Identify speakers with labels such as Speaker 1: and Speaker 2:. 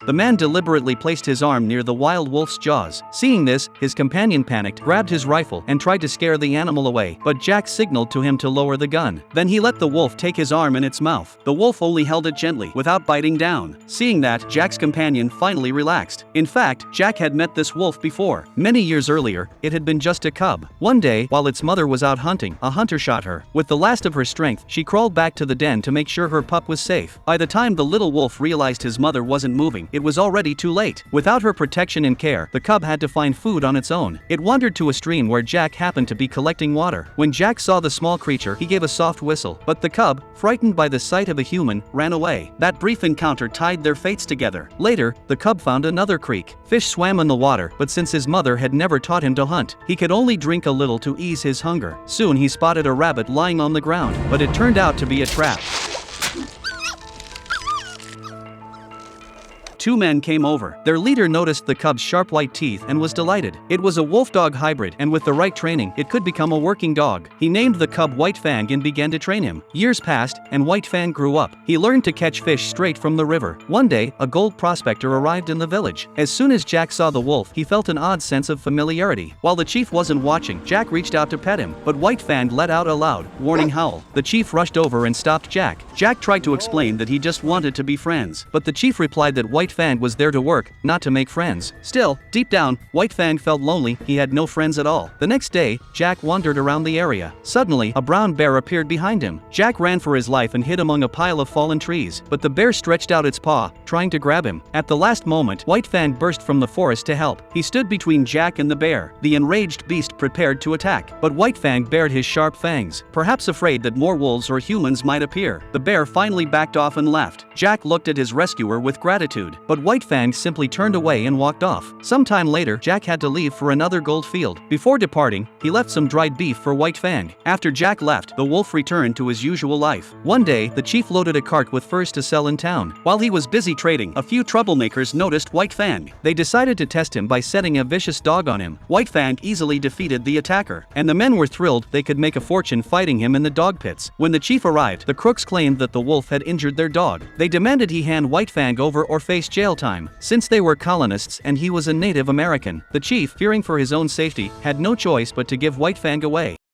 Speaker 1: The man deliberately placed his arm near the wild wolf's jaws. Seeing this, his companion panicked, grabbed his rifle, and tried to scare the animal away, but Jack signaled to him to lower the gun. Then he let the wolf take his arm in its mouth. The wolf only held it gently, without biting down. Seeing that, Jack's companion finally relaxed. In fact, Jack had met this wolf before. Many years earlier, it had been just a cub. One day, while its mother was out hunting, a hunter shot her. With the last of her strength, she crawled back to the den to make sure her pup was safe. By the time the little wolf realized his mother wasn't moving, it was already too late. Without her protection and care, the cub had to find food on its own. It wandered to a stream where Jack happened to be collecting water. When Jack saw the small creature, he gave a soft whistle, but the cub, frightened by the sight of a human, ran away. That brief encounter tied their fates together. Later, the cub found another creek. Fish swam in the water, but since his mother had never taught him to hunt, he could only drink a little to ease his hunger. Soon he spotted a rabbit lying on the ground, but it turned out to be a trap. Two men came over. Their leader noticed the cub's sharp white teeth and was delighted. It was a wolf-dog hybrid, and with the right training, it could become a working dog. He named the cub White Fang and began to train him. Years passed, and White Fang grew up. He learned to catch fish straight from the river. One day, a gold prospector arrived in the village. As soon as Jack saw the wolf, he felt an odd sense of familiarity. While the chief wasn't watching, Jack reached out to pet him, but White Fang let out a loud, warning howl. The chief rushed over and stopped Jack. Jack tried to explain that he just wanted to be friends, but the chief replied that White Fang was there to work, not to make friends. Still, deep down, White Fang felt lonely. He had no friends at all. The next day, Jack wandered around the area. Suddenly, a brown bear appeared behind him. Jack ran for his life and hid among a pile of fallen trees, but the bear stretched out its paw, trying to grab him. At the last moment, White Fang burst from the forest to help. He stood between Jack and the bear. The enraged beast prepared to attack, but White Fang bared his sharp fangs, perhaps afraid that more wolves or humans might appear. The bear finally backed off and left. Jack looked at his rescuer with gratitude, but White Fang simply turned away and walked off. Sometime later, Jack had to leave for another gold field. Before departing, he left some dried beef for White Fang. After Jack left, the wolf returned to his usual life. One day, the chief loaded a cart with furs to sell in town. While he was busy trading, a few troublemakers noticed White Fang. They decided to test him by setting a vicious dog on him. White Fang easily defeated the attacker, and the men were thrilled they could make a fortune fighting him in the dog pits. When the chief arrived, the crooks claimed that the wolf had injured their dog. They demanded he hand White Fang over or face jail time. Since they were colonists and he was a Native American, the chief, fearing for his own safety, had no choice but to give White Fang away.